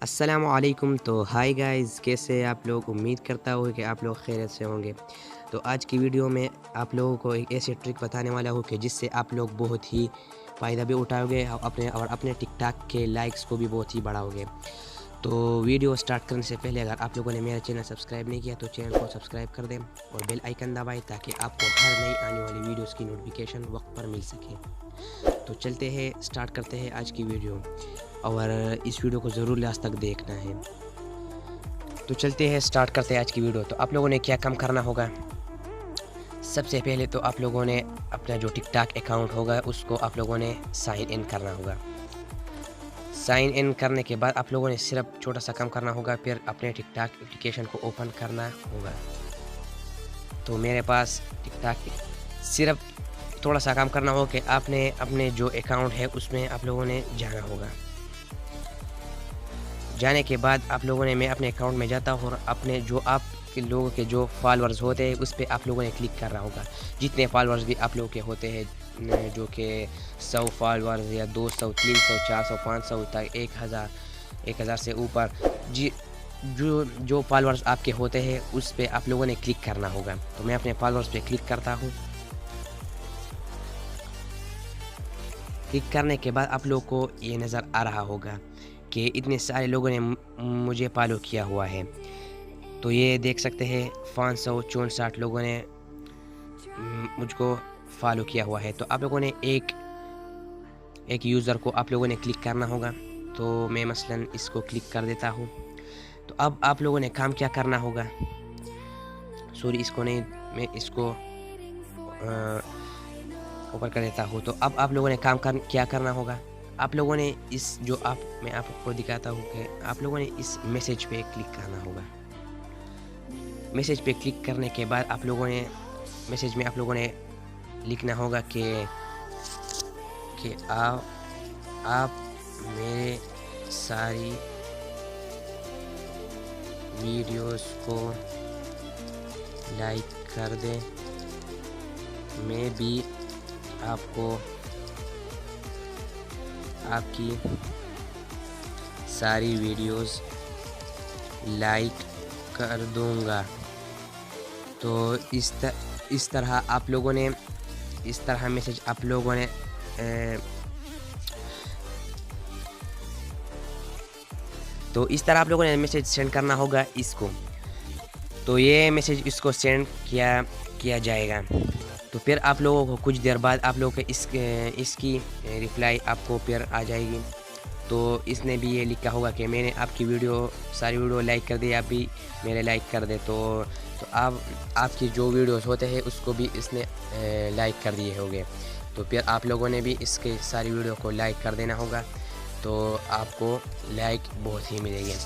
अस्सलामुअलैकुम। तो hi guys, कैसे हैं आप लोग? उम्मीद करता हूँ कि आप लोग खैरियत से होंगे। तो आज की वीडियो में आप लोगों को एक ऐसी ट्रिक बताने वाला हूँ कि जिससे आप लोग बहुत ही फ़ायदा भी उठाओगे और अपने टिक टॉक के लाइक्स को भी बहुत ही बढ़ाओगे। तो वीडियो स्टार्ट करने से पहले अगर आप लोगों ने मेरा चैनल सब्सक्राइब नहीं किया तो चैनल को सब्सक्राइब कर दें और बेल आइकन दबाएं ताकि आपको हर नई आने वाली वीडियोस की नोटिफिकेशन वक्त पर मिल सके। तो चलते हैं, स्टार्ट करते हैं आज की वीडियो और इस वीडियो को ज़रूर लास्ट तक देखना है। तो चलते हैं, स्टार्ट करते हैं आज की वीडियो। तो आप लोगों ने क्या काम करना होगा? सबसे पहले तो आप लोगों ने अपना जो टिक टॉक अकाउंट होगा उसको आप लोगों ने साइन इन करना होगा। साइन इन करने के बाद आप लोगों ने सिर्फ छोटा सा काम करना होगा, फिर अपने टिक टॉक एप्लीकेशन को ओपन करना होगा। तो मेरे पास टिक टॉक सिर्फ थोड़ा सा काम करना होगा कि आपने अपने जो अकाउंट है उसमें आप लोगों ने जाना होगा। जाने के बाद आप लोगों ने मैं अपने अकाउंट में जाता हूँ और अपने जो आप के लोगों के जो फॉलोअर्स होते हैं उस पे आप लोगों ने क्लिक करना होगा। जितने फॉलोअर्स भी आप लोगों के होते हैं, जो कि 100 फॉलोअर्स या 200, 300, 400, 500 तक 1000 से ऊपर जी जो फॉलोअर्स आपके होते हैं उस पे आप लोगों ने क्लिक करना होगा। तो मैं अपने फॉलोअर्स पे क्लिक करता हूँ। क्लिक करने के बाद आप लोगों को ये नज़र आ रहा होगा कि इतने सारे लोगों ने मुझे फॉलो किया हुआ है। तो ये देख सकते हैं 564 लोगों ने मुझको फॉलो किया हुआ है। तो आप लोगों ने एक यूज़र को आप लोगों ने क्लिक करना होगा। तो मैं मसलन इसको क्लिक कर देता हूँ। तो अब आप लोगों ने काम क्या करना होगा? सॉरी, इसको नहीं, मैं इसको ऊपर कर देता हूँ। तो अब आप लोगों ने क्या करना होगा? आप लोगों ने मैं आपको दिखाता हूँ कि आप लोगों ने इस मैसेज पे क्लिक करना होगा। मैसेज पे क्लिक करने के बाद मैसेज में आप लोगों ने लिखना होगा कि आप मेरे सारी वीडियोस को लाइक कर दें। मैं भी आपको आपकी सारी वीडियोस लाइक कर दूंगा। तो इस तरह आप लोगों ने मैसेज आप लोगों ने तो इस तरह आप लोगों ने मैसेज सेंड करना होगा इसको। तो ये मैसेज इसको सेंड किया जाएगा। तो फिर आप लोगों को कुछ देर बाद आप लोगों को इसकी रिप्लाई आपको फिर आ जाएगी। तो इसने भी ये लिखा होगा कि मैंने आपकी सारी वीडियो लाइक कर दी, आप भी मेरे लाइक कर दे। तो आप आपकी जो वीडियोस होते हैं उसको भी इसने लाइक कर दिए होंगे। तो फिर आप लोगों ने भी इसके सारी वीडियो को लाइक कर देना होगा। तो आपको लाइक बहुत ही मिलेंगे।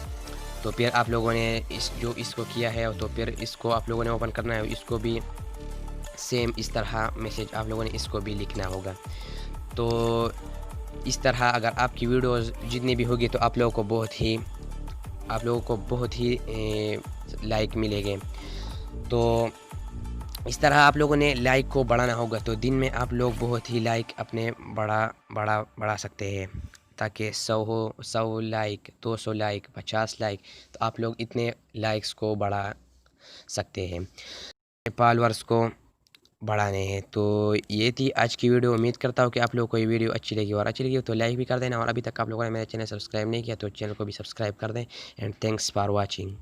तो फिर आप लोगों ने इसको किया है तो फिर इसको आप लोगों ने ओपन करना है। इसको भी सेम इस तरह मैसेज आप लोगों ने इसको भी लिखना होगा। तो इस तरह अगर आपकी वीडियोस जितनी भी होगी तो आप लोगों को बहुत ही लाइक मिलेंगे। तो इस तरह आप लोगों ने लाइक को बढ़ाना होगा। तो दिन में आप लोग बहुत ही लाइक अपने बढ़ा सकते हैं, ताकि 100 लाइक, 200 लाइक, 50 लाइक, तो आप लोग इतने लाइक्स को बढ़ा सकते हैं, फॉलोअर्स को बढ़ाने हैं। तो ये थी आज की वीडियो। उम्मीद करता हूँ कि आप लोगों को ये वीडियो अच्छी लगी, और अच्छी लगी तो लाइक भी कर देना, और अभी तक आप लोगों ने मेरा चैनल सब्सक्राइब नहीं किया तो चैनल को भी सब्सक्राइब कर दें। And thanks for watching.